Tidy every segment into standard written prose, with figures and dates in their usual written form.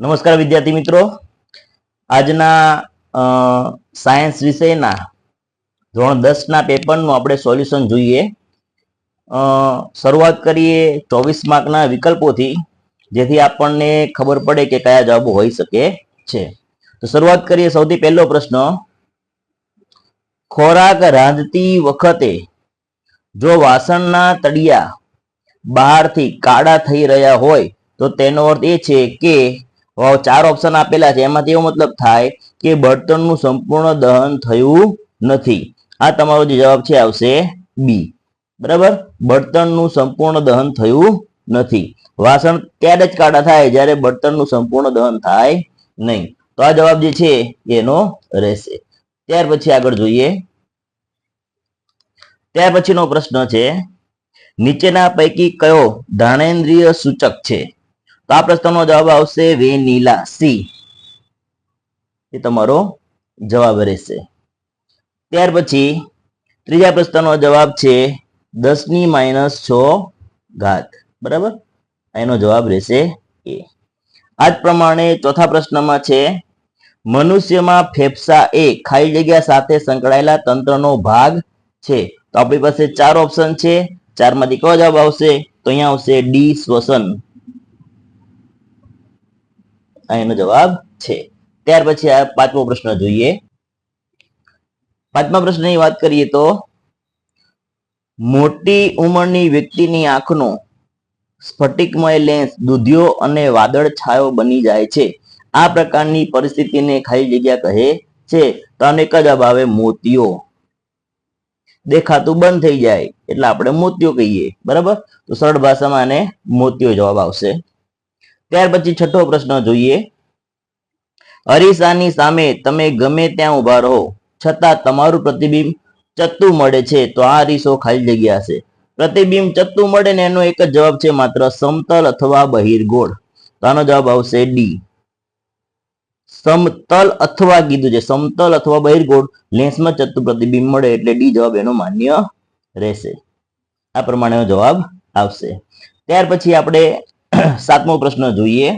નમસ્કાર વિદ્યાર્થી મિત્રો, આજના સાયન્સ વિષયના ધોરણ 10 ના પેપરનું આપણે સોલ્યુશન જોઈએ. શરૂઆત કરીએ 24 માર્કના વિકલ્પોથી, જેથી આપણને ખબર પડે કે કયા જવાબો હોઈ શકે છે. તો શરૂઆત કરીએ. સૌથી પહેલો પ્રશ્ન, ખોરાક રાંધતી વખતે જો વાસણના તળિયા બહારથી કાળા થઈ રહ્યા હોય તો તેનો અર્થ એ છે કે 4 ઓપ્શન આપેલા છે, એમાંથી એવો મતલબ થાય કે બળતણનું સંપૂર્ણ દહન થયું નથી. આ તમારો જે જવાબ છે આવશે બી. બરાબર, બળતણનું સંપૂર્ણ દહન થયું નથી. વાસણ ત્યારે જ કાળા થાય જ્યારે બળતણનું સંપૂર્ણ દહન થાય નહીં. તો આ જવાબ જે છે એનો રહેશે. ત્યાર પછી આગળ જોઈએ. ત્યાર પછીનો પ્રશ્ન છે, નીચેના પૈકી કયો ઘ્રાણેન્દ્રિય સૂચક છે? તો આ પ્રશ્નનો જવાબ આવશે વેનીલા, સી. એ તમારો જવાબ રહેશે. ત્યાર પછી ત્રીજા પ્રશ્નનો જવાબ છે 10⁻⁶. બરાબર, એનો જવાબ રહેશે એ. આ જ પ્રમાણે ચોથા પ્રશ્નમાં છે, મનુષ્યમાં ફેફસા એ ખાલી જગ્યા સાથે સંકળાયેલા તંત્રનો ભાગ છે. તો આપણી પાસે 4 ઓપ્શન છે, 4 માંથી કયો જવાબ આવશે? તો અહીંયા આવશે ડી, શ્વસન. એનો જવાબ છે. ત્યાર પછી આ પાંચમો પ્રશ્ન જોઈએ. પાંચમા પ્રશ્નની વાત કરીએ તો, મોટી ઉંમરની વ્યક્તિની આંખનો સ્ફટિકમય લેન્સ દૂધિયો અને વાદળ છાયો બની જાય છે. આ પ્રકારની પરિસ્થિતિને ખાલી જગ્યા કહે છે. તો આનો એક જ જવાબ આવે, મોતિયો. દેખાતું બંધ થઈ જાય એટલે આપણે મોતિયો કહીએ. બરાબર, તો સરળ ભાષામાં આને મોતિયો જવાબ આવશે. ત્યાર પછી છઠ્ઠો પ્રશ્ન જોઈએ. અરીસાની સામે તમે ગમે ત્યાં ઉભા રહો છતાં તમારું પ્રતિબિંબ ચત્તું મળે છે. તો આ અરીસો ખાલી જગ્યા છે. પ્રતિબિંબ ચત્તું મળે ને એનો એક જ જવાબ છે માત્ર, સમતલ અથવા બહિર્ગોળ. તો આનો જવાબ આવશે ડી, સમતલ અથવા કીધું છે, સમતલ અથવા બહિર્ગોળ લેન્સમાં ચત્તું પ્રતિબિંબ મળે એટલે ડી જવાબ એનો માન્ય રહેશે. આ પ્રમાણેનો જવાબ આવશે. ત્યાર પછી આપણે સાતમો પ્રશ્ન જોઈએ.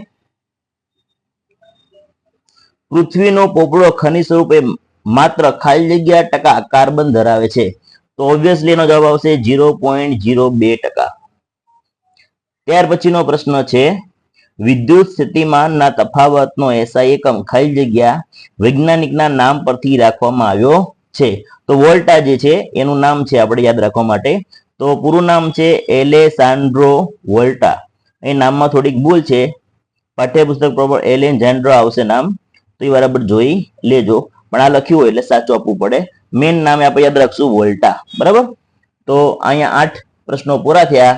પૃથ્વીનો પોપડો ખનિજ સ્વરૂપે માત્ર ખાલી જગ્યા ટકા કાર્બન ધરાવે છે. તો ઓબ્વિયસલી એનો જવાબ આવશે 0.02%. ત્યાર પછીનો પ્રશ્ન છે, વિદ્યુત સ્થિતિમાનના તફાવતનો એસઆઈ એકમ ખાલી જગ્યા વૈજ્ઞાનિકના નામ પરથી રાખવામાં આવ્યો છે. તો વોલ્ટા જે છે એનું નામ છે આપણે યાદ રાખવા માટે. તો પૂરું નામ છે એલેસાન્ડ્રો વોલ્ટા. એ નામમાં થોડીક ભૂલ છે, પાઠ્યપુસ્તક પ્રમાણે એલેજાન્ડ્રો આવશે નામ, તો એ બરાબર જોઈ લેજો. પણ આ લખ્યું હોય એટલે સાચું આપવું પડે. મેન નામે આપણે યાદ રાખશું વોલ્ટા. બરાબર, તો અહીંયા 8 પ્રશ્નો પૂરા થયા.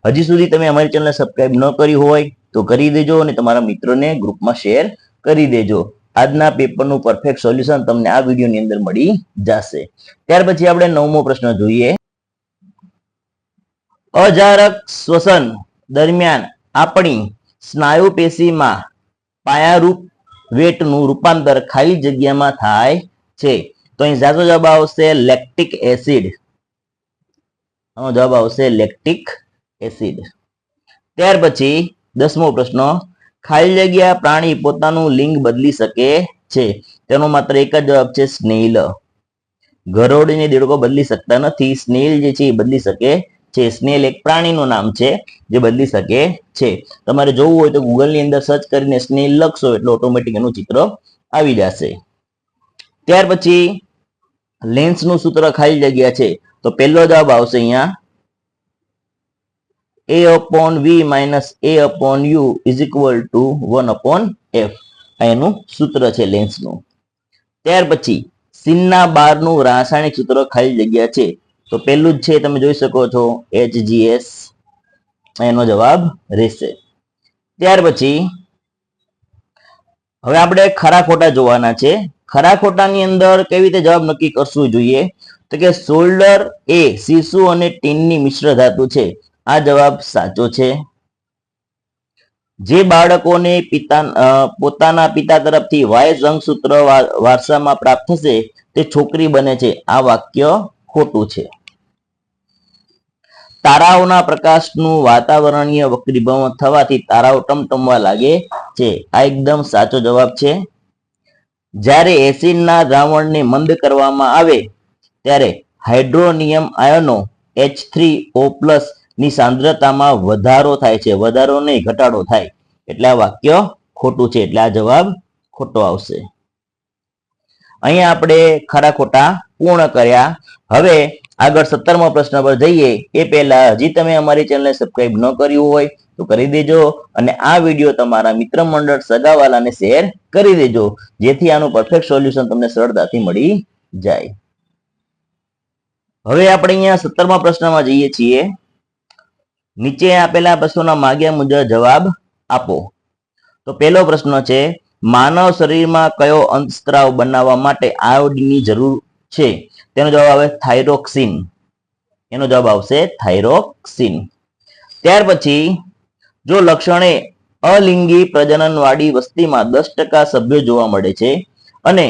હજી સુધી તમે અમારી ચેનલ સબસ્ક્રાઇબ ન કરી હોય તો કરી દેજો અને તમારા મિત્રોને ગ્રુપમાં શેર કરી દેજો. આજના પેપરનું પરફેક્ટ સોલ્યુશન તમને આ વિડીયોની અંદર મળી જશે. ત્યાર પછી આપણે 9મો પ્રશ્ન જોઈએ. અજારક શ્વસન દરમિયાન આપણી સ્નાયુ પેશીમાં પાયારૂપ વેટનું રૂપાંતર ખાલી જગ્યામાં થાય છે. તો અહીં સાચો જવાબ આવશે લેક્ટિક એસિડ. આનો જવાબ આવશે લેક્ટિક એસિડ. ત્યાર પછી 10મો પ્રશ્ન, ખાલી જગ્યા પ્રાણી પોતાનું લિંગ બદલી શકે છે. તેનો માત્ર એક જ જવાબ છે, સ્નેલ. ગરોળીને દેડકો બદલી શકતા નથી, સ્નેલ જે છે એ બદલી શકે છે. સ્નેલ એક પ્રાણીનું નામ છે જે બદલી શકે છે. તમારે જોવું હોય તો ગૂગલની અંદર સર્ચ કરીને સ્નેલ લખશો એટલે ઓટોમેટિક એનું ચિત્ર આવી જશે. ત્યાર પછી લેન્સનું સૂત્ર ખાલી જગ્યા છે. તો પહેલો જવાબ આવશે અહીંયા A/V - A/U = 1/f. એનું સૂત્ર છે લેન્સનું. ત્યાર પછી સિનના બારનું રાસાયણિક સૂત્ર ખાલી જગ્યા છે. તો પહેલું જ છે, તમે જોઈ શકો છો, HGS. એનો જવાબ રહેશે. ત્યાર પછી હવે આપણે ખરા ખોટા જોવાના છે. ખરા ખોટાની અંદર કેવી રીતે જવાબ નક્કી કરવું જોઈએ? તો કે સોલ્ડર એ શીશુ અને ટીનની મિશ્ર ધાતુ છે. આ જવાબ સાચો છે. જે બાળકોને પોતાના પિતા તરફથી વાય રંગસૂત્ર વારસામાં પ્રાપ્ત થશે તે છોકરી બને છે. આ વાક્ય ખોટું છે. તારાઓના પ્રકાશનું વાતાવરણીય વક્રીભવન થવાથી તારાઓ ટમટમવા લાગે છે. આ એકદમ સાચો જવાબ છે. જ્યારે એસિડના દ્રાવણને મંદ કરવામાં આવે ત્યારે હાઇડ્રોનિયમ આયનો H3O+ ની સાંદ્રતામાં વધારો થાય છે. વધારો નહીં, ઘટાડો થાય. એટલે આ વાક્ય ખોટું છે. એટલે આ જવાબ ખોટો આવશે. અહીંયા આપણે ખરા ખોટા પૂર્ણ કર્યા. હવે આગળ 17મો પ્રશ્ન પર જઈએ એ પહેલા હજી તમે અમારી ચેનલને સબસ્ક્રાઇબ ન કર્યું હોય તો કરી દેજો અને આ વિડીયો તમારા મિત્ર મંડળ સગાવાલાને શેર કરી દેજો, જેથી આનું પરફેક્ટ સોલ્યુશન તમને સરળતાથી મળી જાય. હવે આપણે અહીંયા 17મા પ્રશ્નમાં જઈએ છીએ. નીચે આપેલા પ્રશ્નોના માગ્યા મુજબ જવાબ આપો. તો પહેલો પ્રશ્ન છે, માનવ શરીરમાં કયો અંતસ્ત્રાવ બનાવવા માટે આયોડિનની જરૂર છે? તેનો જવાબ આવે થાઇરોક્સિન. એનો જવાબ આવશે થાઇરોક્સિન. ત્યાર પછી જો લક્ષણે અલિંગી પ્રજનનવાળી વસ્તીમાં 10% સભ્યો જોવા મળે છે અને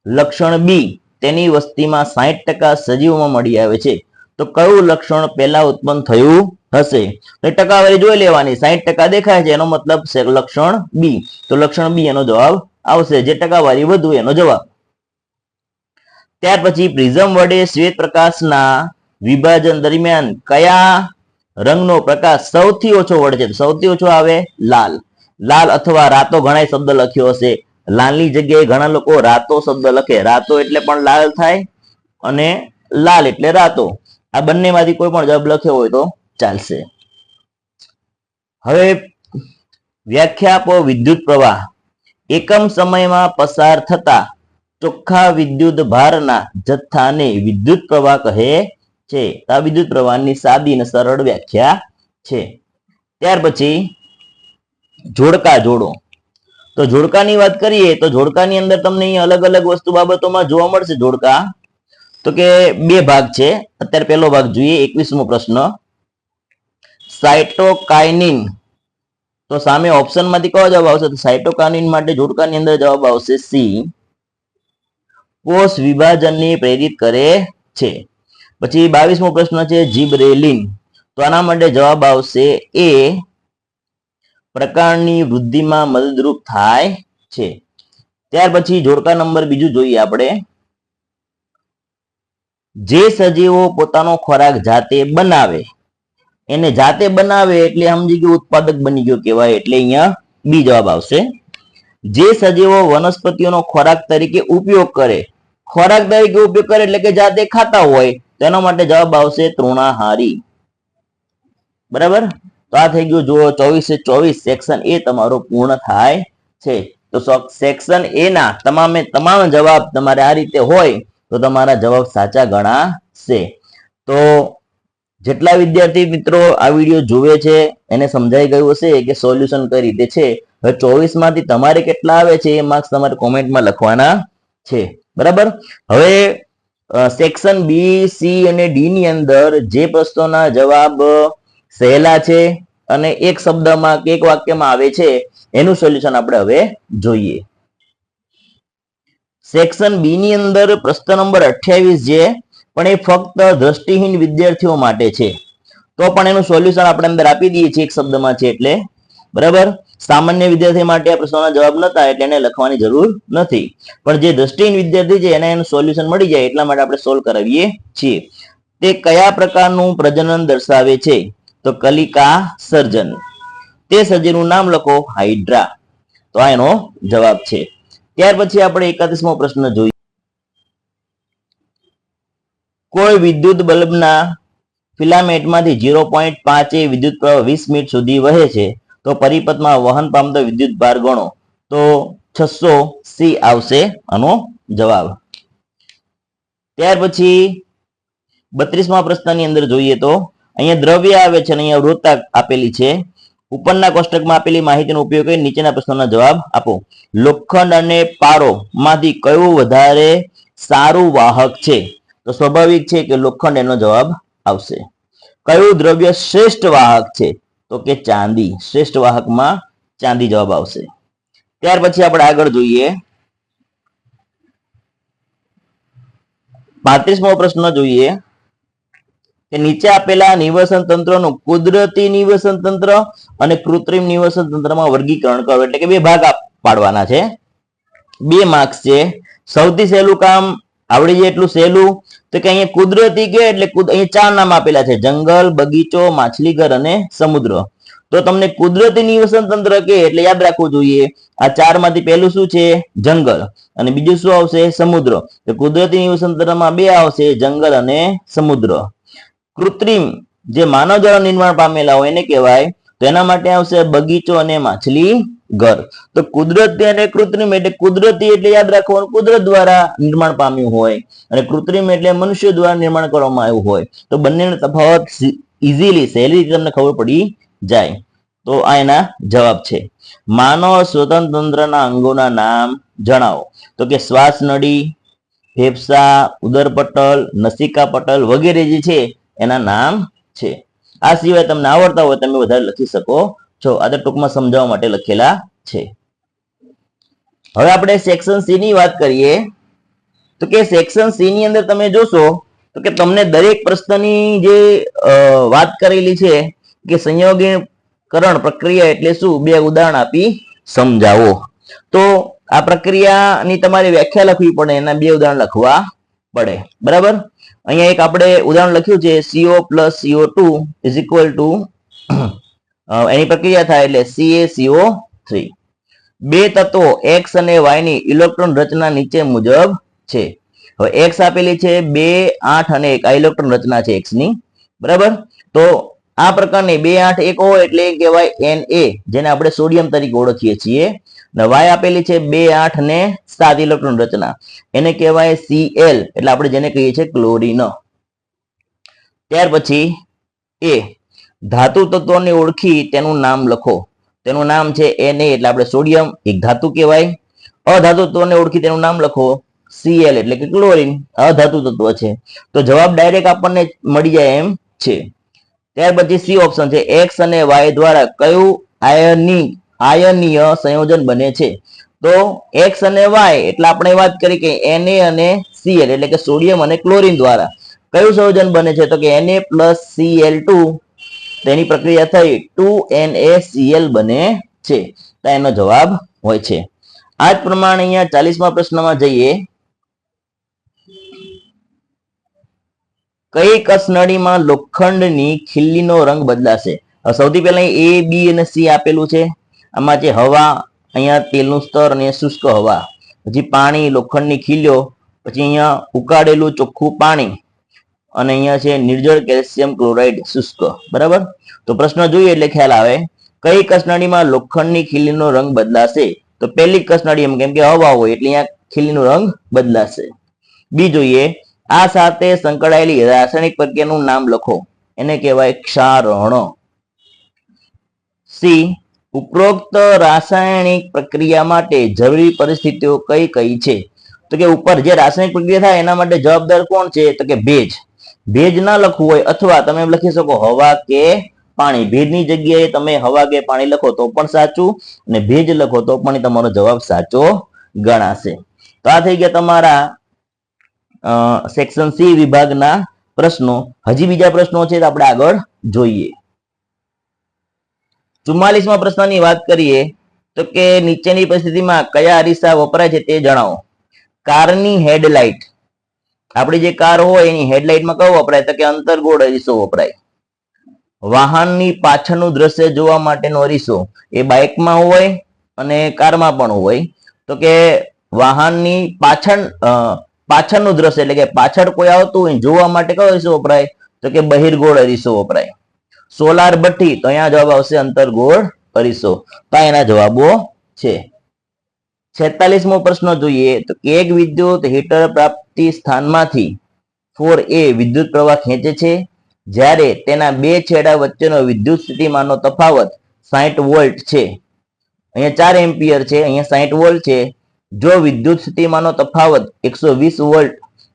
લક્ષણ બી તેની વસ્તીમાં 60% સજીવોમાં મળી આવે છે, તો કયું લક્ષણ પહેલા ઉત્પન્ન થયું હશે? તો ટકાવારી જોઈ લેવાની. 60% દેખાય છે એનો મતલબ છે લક્ષણ બી. તો લક્ષણ બી એનો જવાબ આવશે. જે ટકાવારી વધુ એનો જવાબ. ત્યાર પછી પ્રિઝમ વડે શ્વેત પ્રકાશના વિભાજન દરમિયાન કયા રંગનો પ્રકાશ સૌથી ઓછો વળે છે? સૌથી ઓછો આવે લાલ. લાલ અથવા રાતો, ઘણા શબ્દ લખ્યો હશે. લાલની જગ્યાએ ઘણા લોકો રાતો શબ્દ લખે. રાતો એટલે પણ લાલ થાય અને લાલ એટલે રાતો. આ બંનેમાંથી કોઈ પણ જવાબ લખ્યો હોય તો ચાલશે. હવે વ્યાખ્યા આપો. વિદ્યુત પ્રવાહ એકમ સમયમાં પસાર થતા ચોખ્ખા વિદ્યુત ભારના જથ્થાને વિદ્યુત પ્રવાહ કહે છે. આ વિદ્યુત પ્રવાહની સાદી અને સરળ વ્યાખ્યા છે. ત્યાર પછી જોડકા જોડો. તો જોડકાની વાત કરીએ તો જોડકાની અંદર તમને અહીંયા અલગ અલગ વસ્તુ બાબતોમાં જોવા મળશે. જોડકા તો કે બે ભાગ છે. અત્યારે પહેલો ભાગ જોઈએ. 21મો પ્રશ્ન, સાઇટોકાઇનિન. તો સામે ઓપ્શન માંથી કયો જવાબ આવશે? તો સાઇટોકાઇનિન માટે જોડકાની અંદર જવાબ આવશે સી. કોષ વિભાજનને પ્રેરિત કરે છે. પછી 22મો પ્રશ્ન છે, જીબરેલિન. તો આના માટે જવાબ આવશે એ. પ્રકારની વૃદ્ધિમાં મદદરૂપ થાય છે. ત્યાર પછી જોડકા નંબર બીજું જોઈએ આપણે. જે સજીવો પોતાનો ખોરાક જાતે બનાવે, એને જાતે બનાવે એટલે સમજી ગયું ઉત્પાદક બની ગયો કહેવાય. એટલે અહીંયા બી જવાબ આવશે. જે સજીવો વનસ્પતિઓનો ખોરાક તરીકે ઉપયોગ કરે, ખોરાક તરીકે ઉપયોગ કરે એટલે કે જાતે ખાતા હોય, તેના માટે જવાબ આવશે તૃણાહારી. બરાબર. તો આ થઈ ગયું. જો 24 સેક્શન એ તમારો પૂર્ણ થાય છે. તો સેક્શન એ ના તમામ જવાબ તમારે આ રીતે હોય તો તમારા જવાબ સાચા ગણાશે. તો જેટલા વિદ્યાર્થી મિત્રો આ વિડીયો જોવે છે એને સમજાઈ ગયું હશે કે સોલ્યુશન કઈ રીતે છે. હવે 24 માંથી તમારે કેટલા આવે છે એ માર્ક્સ તમારે કોમેન્ટમાં લખવાના છે. બરાબર. હવે સેક્શન બી, સી અને ડી ની અંદર જે પ્રશ્નોના જવાબ સહેલા છે અને એક શબ્દમાં કે એક વાક્યમાં આવે છે એનું સોલ્યુશન આપણે હવે જોઈએ. સેક્શન બી ની અંદર પ્રશ્ન નંબર 28 છે, પણ એ ફક્ત દ્રષ્ટિહીન વિદ્યાર્થીઓ માટે છે. તો પણ એનું સોલ્યુશન આપણે અંદર આપી દઈએ છીએ એક શબ્દમાં છે એટલે. બરાબર. સામાન્ય વિદ્યાર્થી માટે આ પ્રશ્નોના જવાબ નતા એટલે એને લખવાની જરૂર નથી. પણ જે દ્રષ્ટિહીન વિદ્યાર્થી છે એને એનું સોલ્યુશન મળી જાય એટલા માટે આપણે સોલ્વ કરાવીએ છીએ. તે કયા પ્રકારનું પ્રજનન દર્શાવે છે? તો કલિકા સર્જન. તે સજીવનું નામ લખો હાઇડ્રા. તો આ એનો જવાબ છે. ત્યાર પછી આપણે 31મો પ્રશ્ન જોઈએ. કોઈ વિદ્યુત બલ્બના ફિલામેન્ટમાંથી 0.5 વિદ્યુત પ્રવાહ 20 મિનિટ સુધી વહે છે, તો પરિપથમાં વહન પામતો વિદ્યુત ભાર ગણો. તો 600 સી આવશે આનો જવાબ. ત્યાર પછી 32મા પ્રશ્નની અંદર જોઈએ તો અહીંયા દ્રવ્ય આવે છે અને અહીંયા વૃત્તાક આપેલી છે. ઉપરના કોષ્ટકમાં આપેલી માહિતીનો ઉપયોગ કરી નીચેના પ્રશ્નોના જવાબ આપો. લોખંડ અને પારો માંથી કયું વધારે સારું વાહક છે? તો સ્વાભાવિક છે કે લોખંડ એનો જવાબ આવશે. કયું દ્રવ્ય શ્રેષ્ઠ વાહક છે? તો કે ચાંદી. શ્રેષ્ઠ વાહકમાં ચાંદી જવાબ આવશે. ત્યાર પછી આપણે આગળ જોઈએ. 35મો પ્રશ્ન જોઈએ. કે નીચે આપેલા નિવસન તંત્રનું કુદરતી નિવસન તંત્ર અને કૃત્રિમ નિવસન તંત્રમાં વર્ગીકરણ કરો. એટલે કે બે ભાગ પાડવાના છે. 2 માર્ક્સ છે. સૌથી સહેલું કામ આવડી જાય એટલું સહેલું. તો કે અહીંયા કુદરતી કે એટલે અહીંયા 4 નામ આપેલા છે: જંગલ, બગીચો, માછલીઘર અને સમુદ્ર. તો તમને કુદરતી નિવસન તંત્ર કે એટલે યાદ રાખવું જોઈએ આ 4 માંથી પહેલું શું છે? જંગલ. અને બીજું શું આવશે? સમુદ્ર. તો કુદરતી નિવસન તંત્રમાં 2 આવશે: જંગલ અને સમુદ્ર. કૃત્રિમ જે માનવ દ્વારા નિર્માણ પામેલા હોય એને કહેવાય. તો એના માટે આવશે બગીચો અને માછલી ઘર. તો કુદરતી અને કૃત્રિમ એટલે કુદરતી એટલે યાદ રાખવાનું કુદરત દ્વારા નિર્માણ પામ્યું હોય, અને કૃત્રિમ એટલે મનુષ્ય દ્વારા નિર્માણ કરવામાં આવ્યું હોય. તો બંનેનો તફાવત ઇઝીલી સહેલી રીતે તમને ખબર પડી જાય. તો આ એના જવાબ છે. માનવ સ્વતંત્ર તંત્રના અંગોના નામ જણાવો. તો કે શ્વાસ નળી, ફેફસા, ઉદરપટલ, નસિકા પટલ વગેરે જે છે એના નામ છે. આ સિવાય તમને આવડતા હોય તમે વધારે લખી શકો છો. આ તો ટૂંકમાં સમજાવવા માટે લખેલા છે. હવે આપણે સેક્શન સી ની વાત કરીએ. તો કે સેક્શન સી ની અંદર તમે જોશો તો કે તમને દરેક પ્રશ્નની જે વાત કરેલી છે કે સંયોગીકરણ પ્રક્રિયા એટલે શું, 2 ઉદાહરણ આપી સમજાવો. તો આ પ્રક્રિયાની તમારે વ્યાખ્યા લખવી પડે, એના 2 ઉદાહરણ લખવા પડે. બરાબર. અહીંયા એક આપણે ઉદાહરણ લખ્યું છે CO + CO2 એની પ્રક્રિયા થાય એટલે CaCO3. 2 તત્વો X અને Y ની ઇલેક્ટ્રોન રચના નીચે મુજબ છે. હવે X આપેલી છે 2, 8 અને 1. આ ઇલેક્ટ્રોન રચના છે X ની. બરાબર. તો આ પ્રકારની 2, 8, 1 હોય એટલે કહેવાય Na, જેને આપણે સોડિયમ તરીકે ઓળખીએ છીએ. અને Y આપેલી છે 2, 8 અને 7 ઇલેક્ટ્રોન રચના, એને કહેવાય Cl, એટલે આપણે જેને કહીએ છીએ ક્લોરીન. ત્યાર પછી A, ધાતુ તત્વોને ઓળખી તેનું નામ લખો. તેનું નામ છે Na, એટલે આપણે સોડિયમ, એક ધાતુ કહેવાય. અધાતુ તત્વોને ઓળખી તેનું નામ લખો. Cl એટલે કે ક્લોરીન, અધાતુ તત્વ છે. તો જવાબ ડાયરેક્ટ આપણને મળી જાય એમ છે. ત્યાર પછી સી ઓપ્શન છે X અને Y દ્વારા કયું આયનીય સંયોજન બને છે. તો X અને Y એટલે આપણે વાત કરી કે Na અને Cl એટલે કે સોડિયમ અને ક્લોરીન દ્વારા કયું સંયોજન બને છે. તો કે Na + Cl2, તેની પ્રક્રિયા થઈ 2NaCl બને છે. તો એનો જવાબ હોય છે. આ જ પ્રમાણે અહીંયા 40મા પ્રશ્નમાં જઈએ. કઈ કસનળીમાં લોખંડની ખીલીનો રંગ બદલાશે? સૌથી પહેલા A, B અને C આપેલું છે. આમાં જે હવા, અહીંયા તેલનું સ્તર અને શુષ્ક હવા, પછી પાણી, લોખંડની ખીલીઓ, પછી અહીંયા ઉકાળેલું ચોખ્ખું પાણી, અને અહીંયા છે નિર્જળ કેલ્શિયમ ક્લોરાઇડ શુષ્ક. બરાબર. તો પ્રશ્ન જોઈએ એટલે ખ્યાલ આવે. કઈ કસનળીમાં લોખંડની ખીલીનો રંગ બદલાશે? તો પહેલી કસનળી, કેમ કે હવા હોય એટલે અહીંયા ખીલીનો રંગ બદલાશે. બી જોઈએ. આ સાથે સંકળાયેલી રાસાયણિક પ્રક્રિયાનું નામ લખો. એને કહેવાય ક્ષારણ. સી, ઉપરોક્ત રાસાયણિક પ્રક્રિયા માટે જરૂરી પરિસ્થિતિઓ કઈ કઈ છે? તો કે ઉપર જે રાસાયણિક પ્રક્રિયા થાય એના માટે જવાબદાર કોણ છે? તો કે ભેજ. ભેજ ના લખવું હોય અથવા તમે લખી શકો હવા કે પાણી. ભેજની જગ્યાએ તમે હવા કે પાણી લખો તો પણ સાચું, અને ભેજ લખો તો પણ તમારો જવાબ સાચો ગણાશે. તો આ થઈ ગયા તમારા સેક્શન સી વિભાગના પ્રશ્નો. હજી બીજા પ્રશ્નો છે તો આપણે આગળ જોઈએ. 44મા પ્રશ્નની વાત કરીએ તો કે નીચેની પરિસ્થિતિમાં કયા અરીસા વપરાય છે તે જણાવો. કારની હેડલાઇટ, આપણી જે કાર હોય એની હેડલાઇટમાં કયો વપરાય? તો કે અંતર્ગોળ અરીસો વપરાય. વાહનની પાછળનું દ્રશ્ય જોવા માટેનો અરીસો, એ બાઇકમાં હોય અને કારમાં પણ હોય. તો કે વાહનની પાછળનું દ્રશ્ય એટલે કે પાછળ કોઈ આવતું હોય જોવા માટે કયો અરીસો વપરાય? તો કે બહિર્ગોળ અરીસો વપરાય. સોલાર ભઠ્ઠી, તો અહીંયા જવાબ આવશે અંતર્ગોળ અરીસો. તો એના જવાબો છે. 46મો પ્રશ્ન જોઈએ તો કે એક વિદ્યુત હીટર પ્રાપ્તિ સ્થાનમાંથી 4A વિદ્યુત પ્રવાહ ખેંચે છે, જ્યારે તેના 2 છેડા વચ્ચેનો વિદ્યુત સ્થિતિમાનનો તફાવત 60 વોલ્ટ છે. અહીંયા 4 એમ્પિયર છે, અહીંયા 60 વોલ્ટ છે. જો વિદ્યુત સ્થિતિમાનનો તફાવત 120 વોલ્ટ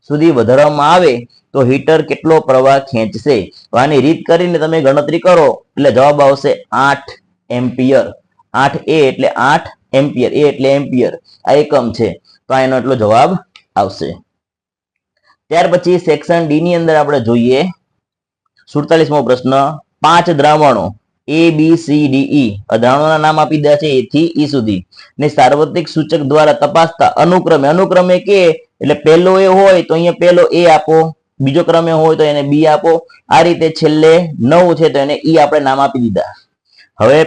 સુધી વધારવામાં આવે તો હીટર કેટલો પ્રવાહ ખેંચશે? આની રીત કરીને તમે ગણતરી કરો એટલે જવાબ આવશે 8 એમ્પિયર. 8A એટલે 8 એમ્પિયર, એ એટલે એમ્પિયર, આ એકમ છે. તો એનો એટલો જવાબ આવશે. ત્યાર પછી સેક્શન ડી ની અંદર આપણે જોઈએ 47મો પ્રશ્ન 5 દ્રાવણો A B C D E દ્રાવણોના નામ આપી દીધા છે A થી E સુધી ને સાર્વત્રિક સૂચક દ્વારા તપાસતા અનુક્રમે કે એટલે પહેલો એ હોય તો અહીંયા પહેલો A આપો, બીજો ક્રમે હોય તો એને B આપો, આ રીતે છેલ્લે 9 છે તો એને E આપણે નામ આપી દીધા. હવે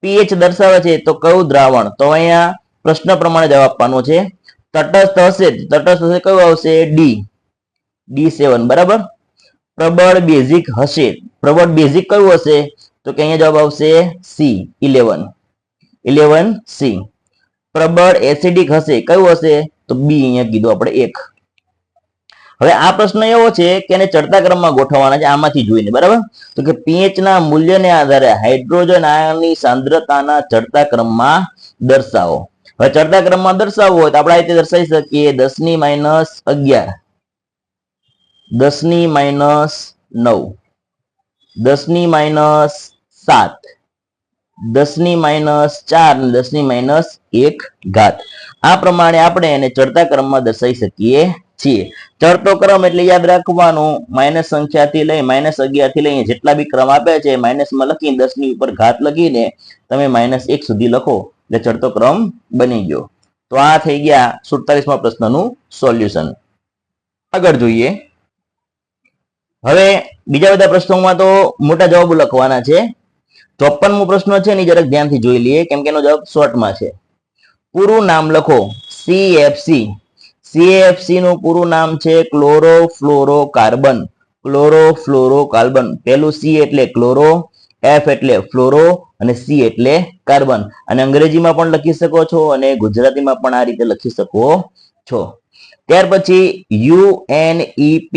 pH દર્શાવે છે તો કયું દ્રાવણ, તો અહીંયા પ્રશ્ન પ્રમાણે જવાબ આપવાનો છે. તટસ્થ હશે કયું આવશે D7 બરાબર. પ્રબળ બેઝિક હશે, પ્રબળ બેઝિક કયું હશે તો કે અહીંયા જવાબ આવશે C11C. પ્રબળ એસિડિક હશે કયું હશે તો B અહીંયા કીધું આપણે 1. હવે આ પ્રશ્ન એવો છે કે એને ચડતા ક્રમમાં ગોઠવવાના છે આમાંથી જોઈને બરાબર. તો કે pH ના મૂલ્યને આધારે હાઇડ્રોજન આયનની સાંદ્રતાના ચડતા ક્રમમાં દર્શાવો. હવે ચડતા ક્રમમાં દર્શાવવું હોય તો આપણે આ રીતે દર્શાવી શકીએ 10 - 11, 10 - 9, 10 - 7, 10 - 4 અને 10 - 1 ઘાત. આ પ્રમાણે આપણે એને ચડતા ક્રમમાં દર્શાવી શકીએ છીએ. ચડતો ક્રમ એટલે યાદ રાખવાનું માઇનસ સંખ્યાથી લઈ -11 થી લઈ જેટલા બી ક્રમ આપ્યા છે માઇનસમાં લખીને 10 ની ઉપર ઘાત લખીને તમે -1 સુધી લખો એટલે ચડતો ક્રમ બની ગયો. તો આ થઈ ગયા 47મા પ્રશ્નનું સોલ્યુશન. આગળ જોઈએ. હવે બીજા બધા પ્રશ્નોમાં તો મોટા જવાબો લખવાના છે. 54મો પ્રશ્ન છે ને જરાક ધ્યાનથી જોઈ લઈએ કેમ કે એનો જવાબ શોર્ટમાં છે. પૂરું નામ લખો CFC. CFC નું પૂરું નામ છે ક્લોરોફ્લોરોકાર્બન. ક્લોરોફ્લોરોકાર્બન. પહેલું C એટલે ક્લોરો, F એટલે ફ્લોરો અને C એટલે કાર્બન. અને અંગ્રેજીમાં પણ લખી શકો છો અને ગુજરાતીમાં પણ આ રીતે લખી શકો છો. ત્યાર પછી UNEP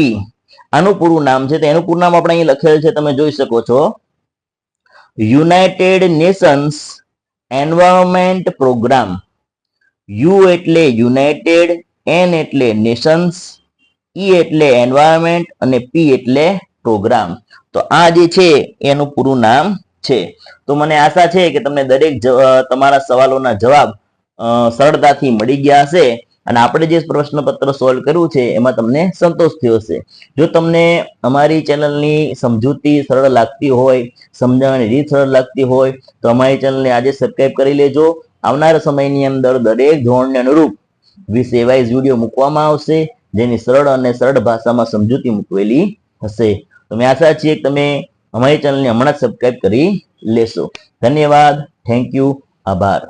આનું પૂરું નામ છે તો એનું પૂરું નામ આપણે અહીં લખેલ છે તમે જોઈ શકો છો. United Nations Environment Programme. U એટલે યુનાઇટેડ, N એટલે નેશન્સ, E એટલે એન્વાયરમેન્ટ અને P એટલે પ્રોગ્રામ. તો આ જે છે એનું પૂરું નામ છે. તો મને આશા છે કે તમને દરેક તમારા સવાલોના જવાબ સરળતાથી મળી ગયા હશે અને આપણે જે પ્રશ્નપત્ર સોલ્વ કર્યું છે એમાં તમને સંતોષ થયો હશે. જો તમને અમારી ચેનલની સમજૂતી સરળ લાગતી હોય, સમજાવવાની રીત સરળ લાગતી હોય તો અમારી ચેનલને આજે સબસ્ક્રાઇબ કરી લેજો. આવનારા સમયની અંદર દરેક ધોરણને અનુરૂપ વિષય વાઇઝ વિડીયો મૂકવામાં આવશે જેની સરળ અને સરળ ભાષામાં સમજૂતી મૂકવેલી હશે. તો મેં આશા છીએ કે તમે અમારી ચેનલને હમણાં જ સબસ્ક્રાઇબ કરી લેશો. ધન્યવાદ. Thank you. આભાર.